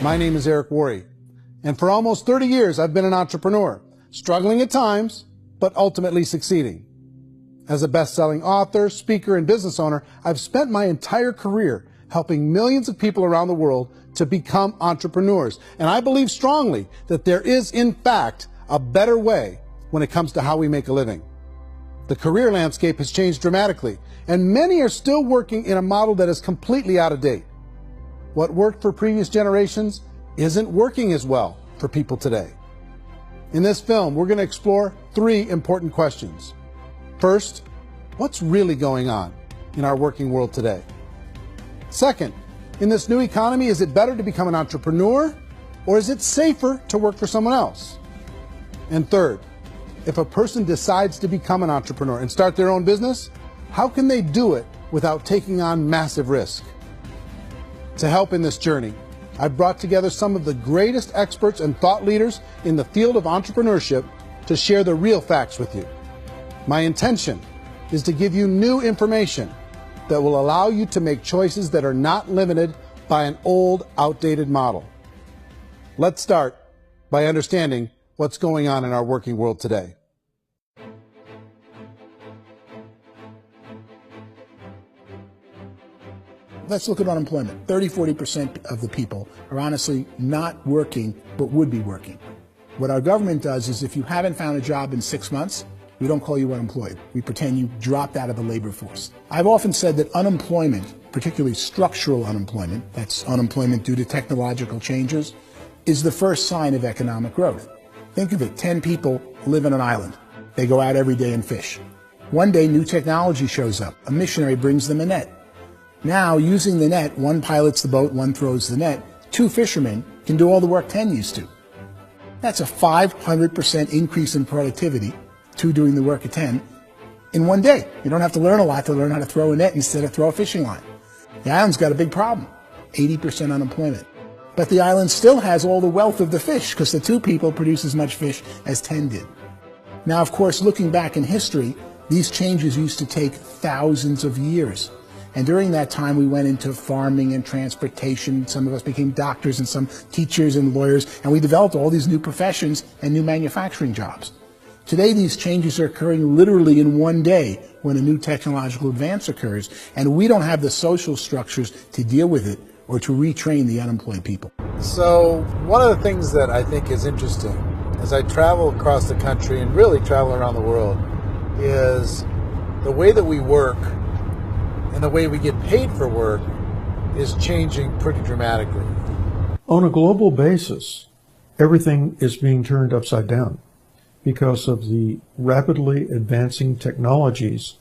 My name is Eric Worre, and for almost 30 years I've been an entrepreneur, struggling at times, but ultimately succeeding. As a best-selling author, speaker, and business owner, I've spent my entire career helping millions of people around the world to become entrepreneurs. And I believe strongly that there is, in fact, a better way when it comes to how we make a living. The career landscape has changed dramatically, and many are still working in a model that is completely out of date. What worked for previous generations isn't working as well for people today. In this film, we're going to explore 3 important questions. First, what's really going on in our working world today? Second, in this new economy, is it better to become an entrepreneur, or is it safer to work for someone else? And third, if a person decides to become an entrepreneur and start their own business, how can they do it without taking on massive risk? To help in this journey, I've brought together some of the greatest experts and thought leaders in the field of entrepreneurship to share the real facts with you. My intention is to give you new information that will allow you to make choices that are not limited by an old, outdated model. Let's start by understanding what's going on in our working world today. Let's look at unemployment. 30–40% of the people are honestly not working, but would be working. What our government does is if you haven't found a job in 6 months, we don't call you unemployed. We pretend you dropped out of the labor force. I've often said that unemployment, particularly structural unemployment, that's unemployment due to technological changes, is the first sign of economic growth. Think of it, 10 people live on an island. They go out every day and fish. One day, new technology shows up. A missionary brings them a net. Now, using the net, one pilots the boat, one throws the net. 2 fishermen can do all the work 10 used to. That's a 500% increase in productivity, 2 doing the work of 10, in one day. You don't have to learn a lot to learn how to throw a net instead of throw a fishing line. The island's got a big problem, 80% unemployment. But the island still has all the wealth of the fish because the 2 people produce as much fish as 10 did. Now, of course, looking back in history, these changes used to take thousands of years. And during that time, we went into farming and transportation. Some of us became doctors and some teachers and lawyers, and we developed all these new professions and new manufacturing jobs. Today, these changes are occurring literally in one day when a new technological advance occurs, and we don't have the social structures to deal with it or to retrain the unemployed people. So one of the things that I think is interesting as I travel across the country and really travel around the world is the way that we work and the way we get paid for work is changing pretty dramatically. On a global basis, everything is being turned upside down because of the rapidly advancing technologies.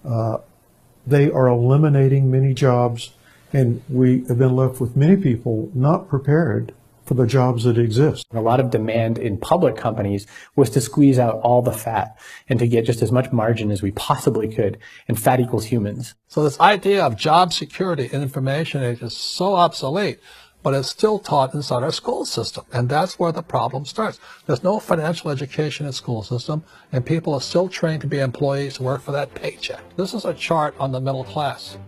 They are eliminating many jobs, and we have been left with many people not prepared for the jobs that exist. A lot of demand in public companies was to squeeze out all the fat and to get just as much margin as we possibly could, and fat equals humans. So this idea of job security in information age is so obsolete, but it's still taught inside our school system, and that's where the problem starts. There's no financial education in the school system, and people are still trained to be employees to work for that paycheck. This is a chart on the middle class.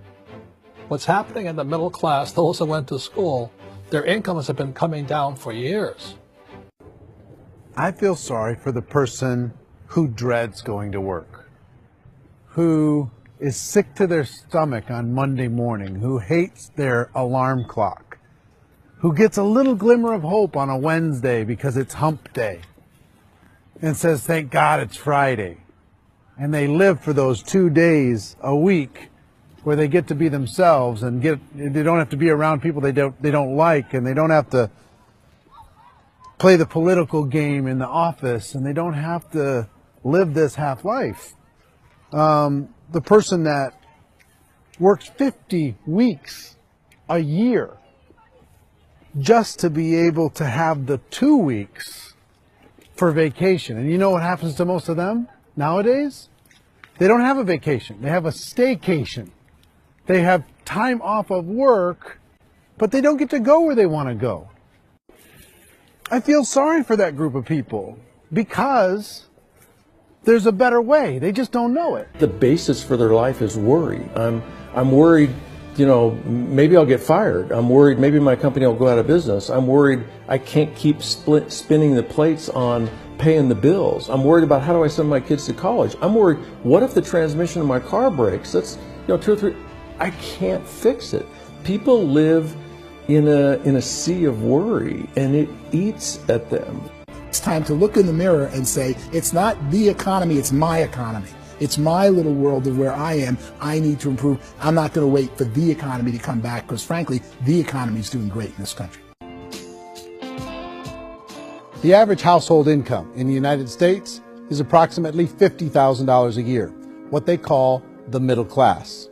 What's happening in the middle class, those that went to school, their incomes have been coming down for years. I feel sorry for the person who dreads going to work, who is sick to their stomach on Monday morning, who hates their alarm clock, who gets a little glimmer of hope on a Wednesday because it's hump day and says, thank God it's Friday. And they live for those 2 days a week where they get to be themselves and they don't have to be around people they don't like, and they don't have to play the political game in the office, and they don't have to live this half life. The person that works 50 weeks a year just to be able to have the 2 weeks for vacation. And you know what happens to most of them nowadays? They don't have a vacation. They have a staycation. They have time off of work, but they don't get to go where they want to go. I feel sorry for that group of people because there's a better way. They just don't know it. The basis for their life is worry. I'm worried you know, maybe I'll get fired. I'm worried maybe my company will go out of business. I'm worried I can't keep spinning the plates on paying the bills. I'm worried about how do I send my kids to college. I'm worried, what if the transmission of my car breaks? That's, you know, 2 or 3, I can't fix it. People live in a sea of worry, and it eats at them. It's time to look in the mirror and say, it's not the economy, it's my economy. It's my little world of where I am. I need to improve. I'm not going to wait for the economy to come back, because frankly, the economy is doing great in this country. The average household income in the United States is approximately $50,000 a year, what they call the middle class.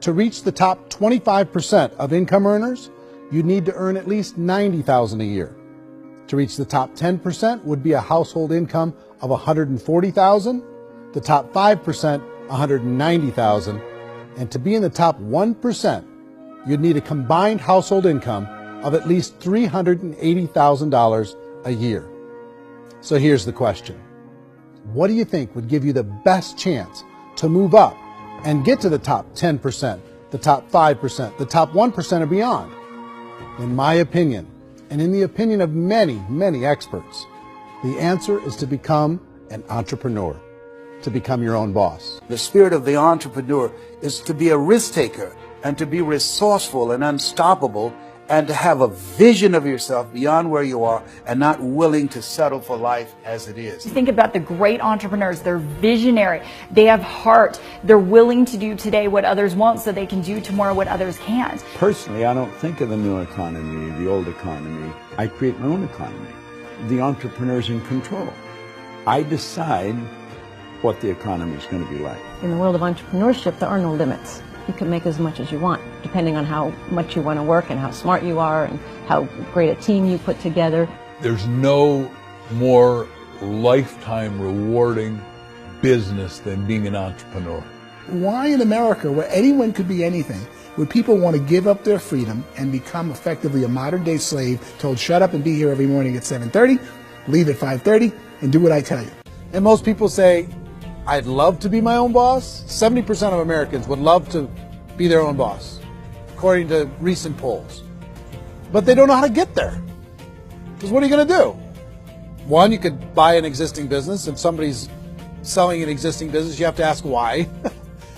To reach the top 25% of income earners, you need to earn at least $90,000 a year. To reach the top 10% would be a household income of $140,000, the top 5%, $190,000, and to be in the top 1%, you'd need a combined household income of at least $380,000 a year. So here's the question. What do you think would give you the best chance to move up and get to the top 10%, the top 5%, the top 1% or beyond? In my opinion, and in the opinion of many, many experts, the answer is to become an entrepreneur, to become your own boss. The spirit of the entrepreneur is to be a risk taker and to be resourceful and unstoppable, and to have a vision of yourself beyond where you are and not willing to settle for life as it is. Think about the great entrepreneurs. They're visionary. They have heart. They're willing to do today what others won't so they can do tomorrow what others can't. Personally, I don't think of the new economy, the old economy. I create my own economy. The entrepreneur's in control. I decide what the economy is going to be like. In the world of entrepreneurship, there are no limits. You can make as much as you want, depending on how much you want to work and how smart you are and how great a team you put together. There's no more lifetime rewarding business than being an entrepreneur. Why in America, where anyone could be anything, would people want to give up their freedom and become effectively a modern-day slave, told shut up and be here every morning at 7:30, leave at 5:30, and do what I tell you? And most people say, I'd love to be my own boss. 70% of Americans would love to be their own boss, according to recent polls. But they don't know how to get there. Because what are you going to do? One, you could buy an existing business. If somebody's selling an existing business, you have to ask why.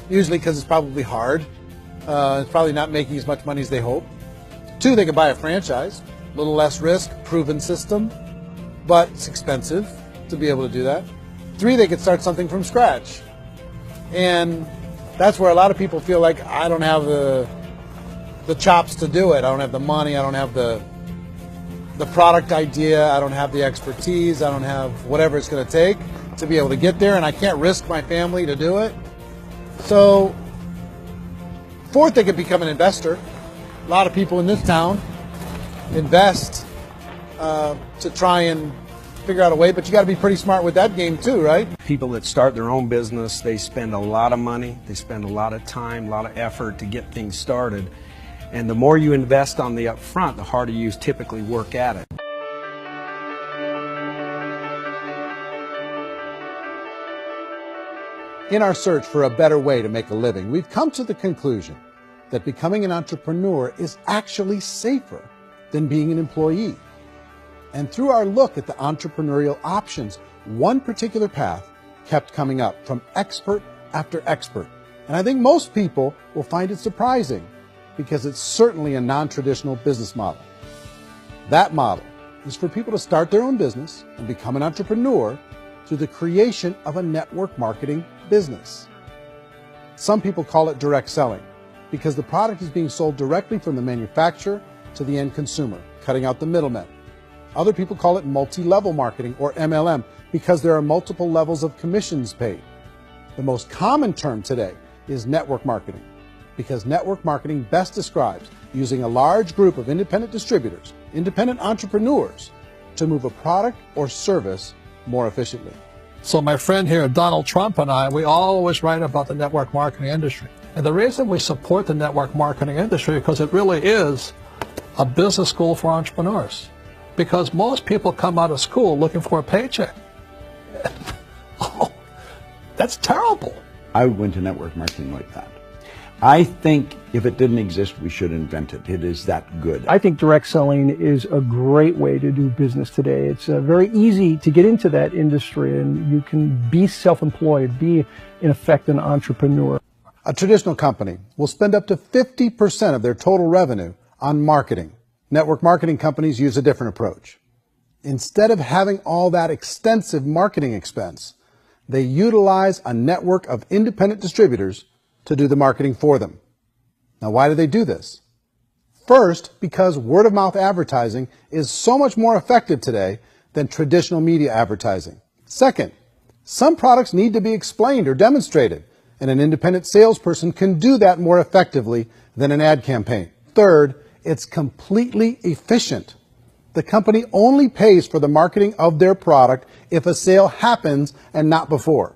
Usually because it's probably hard. It's probably not making as much money as they hope. Two, they could buy a franchise. A little less risk, proven system, but it's expensive to be able to do that. Three, they could start something from scratch. And that's where a lot of people feel like, I don't have the chops to do it. I don't have the money. I don't have the product idea. I don't have the expertise. I don't have whatever it's going to take to be able to get there. And I can't risk my family to do it. So, fourth, they could become an investor. A lot of people in this town invest to try and figure out a way, but you got to be pretty smart with that game too, right? People that start their own business, they spend a lot of money, they spend a lot of time, a lot of effort to get things started. And the more you invest on the upfront, the harder you typically work at it. In our search for a better way to make a living, we've come to the conclusion that becoming an entrepreneur is actually safer than being an employee. And through our look at the entrepreneurial options, one particular path kept coming up from expert after expert. And I think most people will find it surprising because it's certainly a non-traditional business model. That model is for people to start their own business and become an entrepreneur through the creation of a network marketing business. Some people call it direct selling because the product is being sold directly from the manufacturer to the end consumer, cutting out the middlemen. Other people call it multi-level marketing, or MLM, because there are multiple levels of commissions paid. The most common term today is network marketing, because network marketing best describes using a large group of independent distributors, independent entrepreneurs, to move a product or service more efficiently. So my friend here, Donald Trump, and I, we always write about the network marketing industry. And the reason we support the network marketing industry is because it really is a business school for entrepreneurs. Because most people come out of school looking for a paycheck. Oh, that's terrible. I went to network marketing like that. I think if it didn't exist, we should invent it. It is that good. I think direct selling is a great way to do business today. It's very easy to get into that industry, and you can be self-employed, be, in effect, an entrepreneur. A traditional company will spend up to 50% of their total revenue on marketing. Network marketing companies use a different approach. Instead of having all that extensive marketing expense, they utilize a network of independent distributors to do the marketing for them. Now, why do they do this? First, because word-of-mouth advertising is so much more effective today than traditional media advertising. Second, some products need to be explained or demonstrated, and an independent salesperson can do that more effectively than an ad campaign. Third, it's completely efficient. The company only pays for the marketing of their product if a sale happens and not before.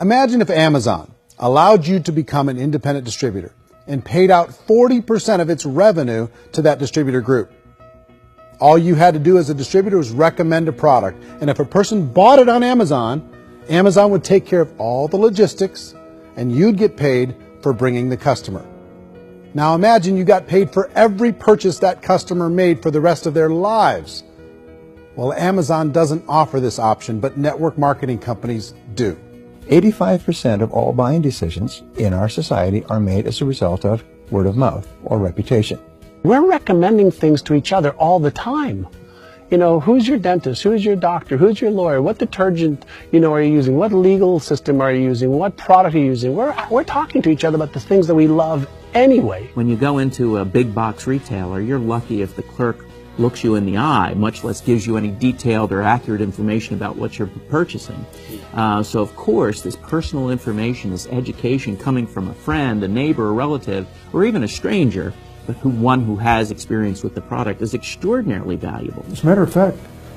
Imagine if Amazon allowed you to become an independent distributor and paid out 40% of its revenue to that distributor group. All you had to do as a distributor was recommend a product, and if a person bought it on Amazon, Amazon would take care of all the logistics, and you'd get paid for bringing the customer. Now imagine you got paid for every purchase that customer made for the rest of their lives. Well, Amazon doesn't offer this option, but network marketing companies do. 85% of all buying decisions in our society are made as a result of word of mouth or reputation. We're recommending things to each other all the time. You know, who's your dentist? Who's your doctor? Who's your lawyer? What detergent, are you using? What legal system are you using? What product are you using? We're talking to each other about the things that we love anyway. When you go into a big box retailer, you're lucky if the clerk looks you in the eye, much less gives you any detailed or accurate information about what you're purchasing. So of course, this personal information, this education coming from a friend, a neighbor, a relative, or even a stranger, but one who has experience with the product is extraordinarily valuable. As a matter of fact,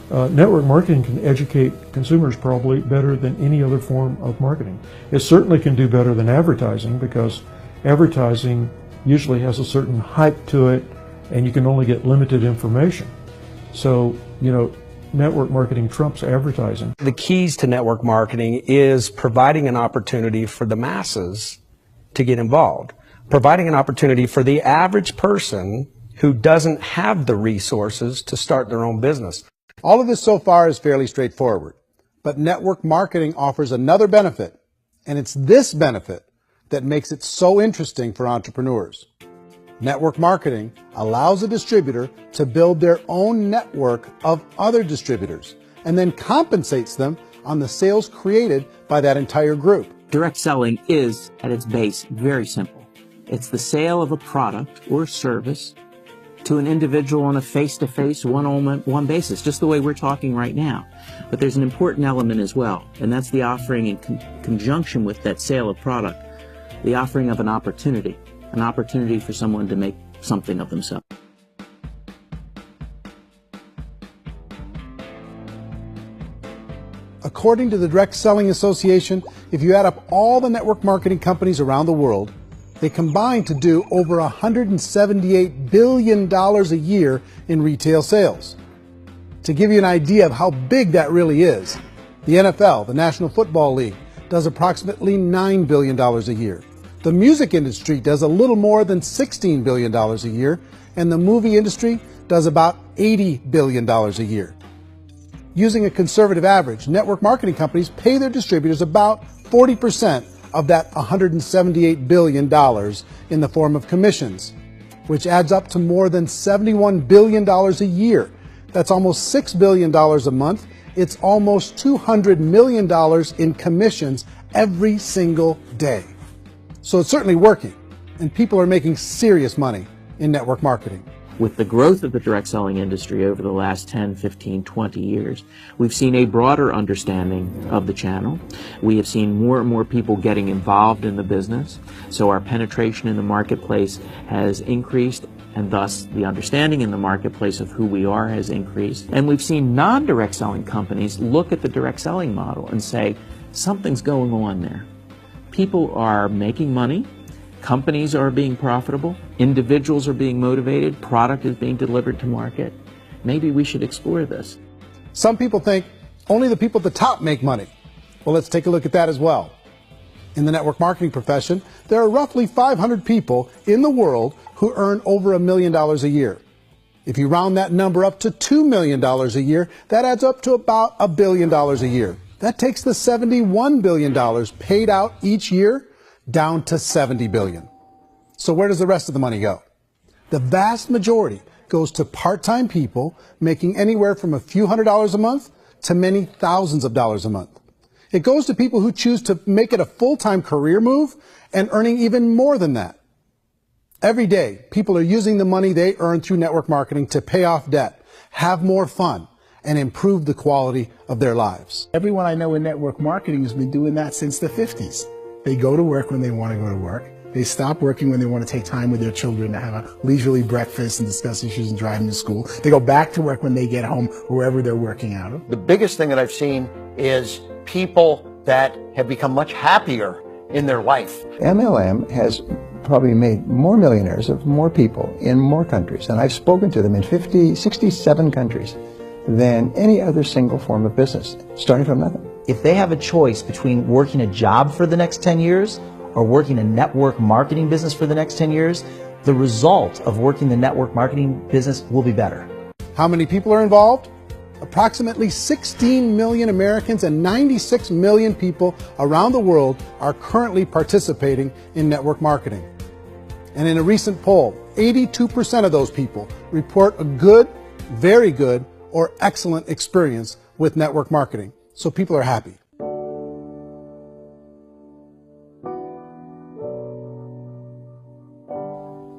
network marketing can educate consumers probably better than any other form of marketing. It certainly can do better than advertising, because advertising usually has a certain hype to it, and you can only get limited information. So, network marketing trumps advertising. The keys to network marketing is providing an opportunity for the masses to get involved, providing an opportunity for the average person who doesn't have the resources to start their own business. All of this so far is fairly straightforward, but network marketing offers another benefit, and it's this benefit that makes it so interesting for entrepreneurs. Network marketing allows a distributor to build their own network of other distributors and then compensates them on the sales created by that entire group. Direct selling is, at its base, very simple. It's the sale of a product or service to an individual on a face-to-face, one-on-one basis, just the way we're talking right now. But there's an important element as well, and that's the offering in conjunction with that sale of product, the offering of an opportunity for someone to make something of themselves. According to the Direct Selling Association, if you add up all the network marketing companies around the world, they combine to do over $178 billion a year in retail sales. To give you an idea of how big that really is, the NFL, the National Football League, does approximately $9 billion a year. The music industry does a little more than $16 billion a year, and the movie industry does about $80 billion a year. Using a conservative average, network marketing companies pay their distributors about 40% of that $178 billion in the form of commissions, which adds up to more than $71 billion a year. That's almost $6 billion a month. It's almost $200 million in commissions every single day. So it's certainly working, and people are making serious money in network marketing. With the growth of the direct selling industry over the last 10, 15, 20 years, we've seen a broader understanding of the channel. We have seen more and more people getting involved in the business, so our penetration in the marketplace has increased, and thus the understanding in the marketplace of who we are has increased. And we've seen non-direct selling companies look at the direct selling model and say, something's going on there. People are making money, companies are being profitable, individuals are being motivated, product is being delivered to market. Maybe we should explore this. Some people think only the people at the top make money. Well, let's take a look at that as well. In the network marketing profession, there are roughly 500 people in the world who earn over $1 million a year. If you round that number up to $2 million a year, that adds up to about $1 billion a year. That takes the $71 billion paid out each year down to $70 billion. So where does the rest of the money go? The vast majority goes to part-time people making anywhere from a few $100s a month to many thousands of dollars a month. It goes to people who choose to make it a full-time career move and earning even more than that. Every day, people are using the money they earn through network marketing to pay off debt, have more fun, and improve the quality of their lives. Everyone I know in network marketing has been doing that since the 50s. They go to work when they want to go to work. They stop working when they want to take time with their children to have a leisurely breakfast and discuss issues and drive them to school. They go back to work when they get home, wherever they're working out of. The biggest thing that I've seen is people that have become much happier in their life. MLM has probably made more millionaires of more people in more countries, and I've spoken to them in 67 countries, than any other single form of business, starting from nothing. If they have a choice between working a job for the next 10 years or working a network marketing business for the next 10 years, the result of working the network marketing business will be better. How many people are involved? Approximately 16 million Americans and 96 million people around the world are currently participating in network marketing. And in a recent poll, 82% of those people report a good, very good, or excellent experience with network marketing. So people are happy.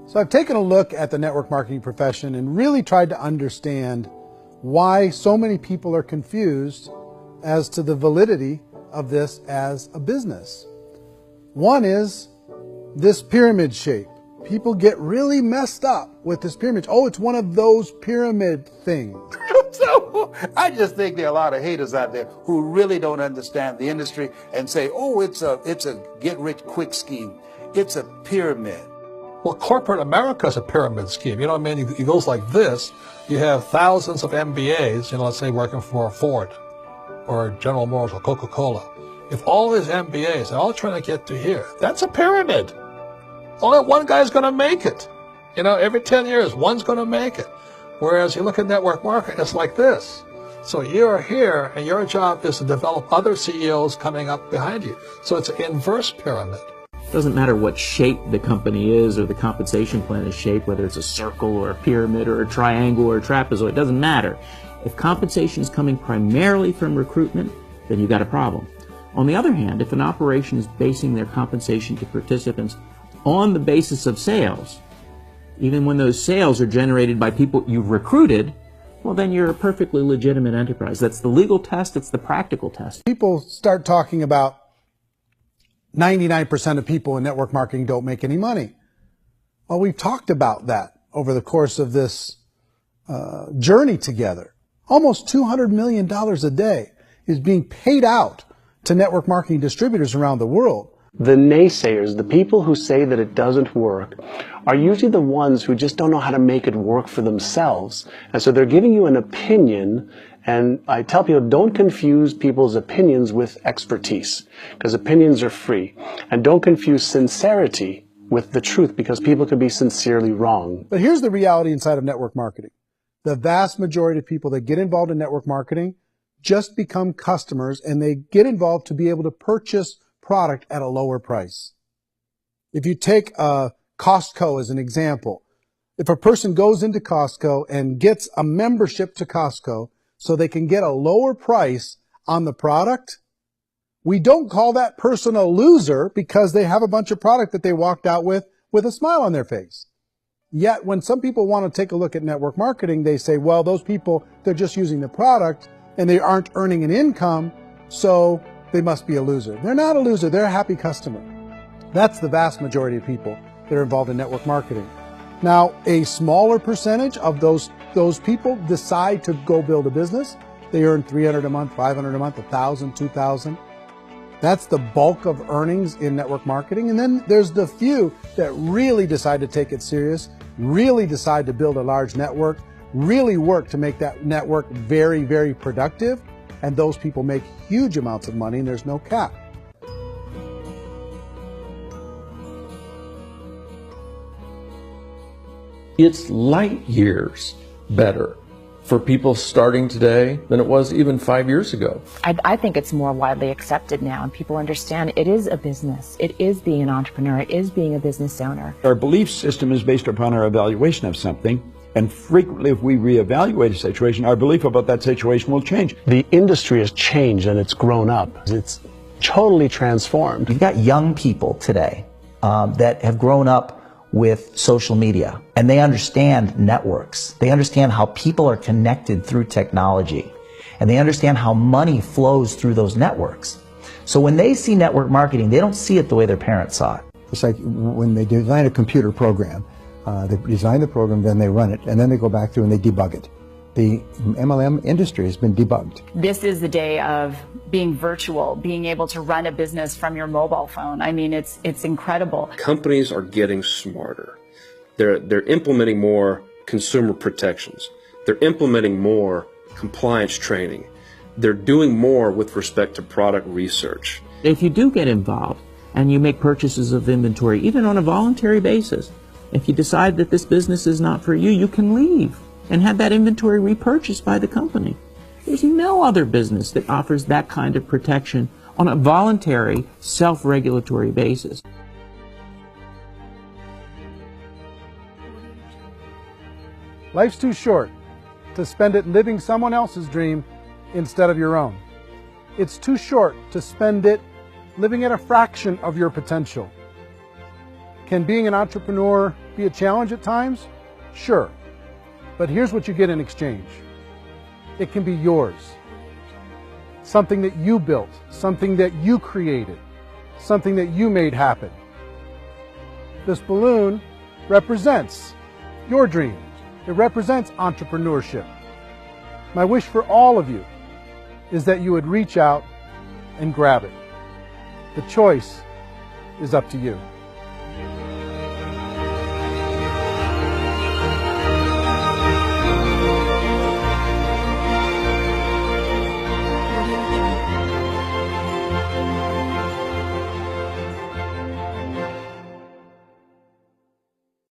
So I've taken a look at the network marketing profession and really tried to understand why so many people are confused as to the validity of this as a business. One is this pyramid shape. People get really messed up with this pyramid. Oh, it's one of those pyramid things. So I just think there are a lot of haters out there who really don't understand the industry and say, oh, it's a get-rich-quick scheme. It's a pyramid. Well, corporate America is a pyramid scheme. You know what I mean? It goes like this. You have thousands of MBAs, let's say working for Ford or General Motors or Coca-Cola. If all these MBAs are all trying to get to here, that's a pyramid. Only one guy's going to make it. Every 10 years, one's going to make it. Whereas you look at network marketing, it's like this. So you're here, and your job is to develop other CEOs coming up behind you. So it's an inverse pyramid. It doesn't matter what shape the company is or the compensation plan is shaped, whether it's a circle or a pyramid or a triangle or a trapezoid, it doesn't matter. If compensation is coming primarily from recruitment, then you've got a problem. On the other hand, if an operation is basing their compensation to participants on the basis of sales, even when those sales are generated by people you've recruited, well, then you're a perfectly legitimate enterprise. That's the legal test. It's the practical test. People start talking about 99% of people in network marketing don't make any money. Well, we've talked about that over the course of this journey together. Almost $200 million a day is being paid out to network marketing distributors around the world. The naysayers, the people who say that it doesn't work, are usually the ones who just don't know how to make it work for themselves. And so they're giving you an opinion, and I tell people, don't confuse people's opinions with expertise, because opinions are free. And don't confuse sincerity with the truth, because people can be sincerely wrong. But here's the reality inside of network marketing. The vast majority of people that get involved in network marketing just become customers, and they get involved to be able to purchase product at a lower price. If you take Costco as an example, if a person goes into Costco and gets a membership to Costco so they can get a lower price on the product, we don't call that person a loser because they have a bunch of product that they walked out with a smile on their face. Yet when some people want to take a look at network marketing, they say, well, those people, they're just using the product and they aren't earning an income, so they must be a loser. They're not a loser, they're a happy customer. That's the vast majority of people that are involved in network marketing. Now, a smaller percentage of those people decide to go build a business. They earn $300 a month, $500 a month, $1,000, $2,000. That's the bulk of earnings in network marketing. And then there's the few that really decide to take it serious, really decide to build a large network, really work to make that network very, very productive. And those people make huge amounts of money and there's no cap. It's light years better for people starting today than it was even 5 years ago. I think it's more widely accepted now, and people understand it is a business. It is being an entrepreneur. It is being a business owner. Our belief system is based upon our evaluation of something, and frequently if we reevaluate a situation, our belief about that situation will change. The industry has changed and it's grown up. It's totally transformed. You've got young people today that have grown up with social media, and they understand networks. They understand how people are connected through technology, and they understand how money flows through those networks. So when they see network marketing, they don't see it the way their parents saw it. It's like when they design a computer program, they design the program, then they run it, and then they go back through and they debug it. The MLM industry has been debugged. This is the day of being virtual, being able to run a business from your mobile phone. I mean, it's incredible. Companies are getting smarter. They're implementing more consumer protections. They're implementing more compliance training. They're doing more with respect to product research. If you do get involved and you make purchases of inventory, even on a voluntary basis, if you decide that this business is not for you, you can leave and have that inventory repurchased by the company. There's no other business that offers that kind of protection on a voluntary, self-regulatory basis. Life's too short to spend it living someone else's dream instead of your own. It's too short to spend it living at a fraction of your potential. Can being an entrepreneur be a challenge at times? Sure. But here's what you get in exchange. It can be yours. Something that you built, something that you created, something that you made happen. This balloon represents your dream. It represents entrepreneurship. My wish for all of you is that you would reach out and grab it. The choice is up to you.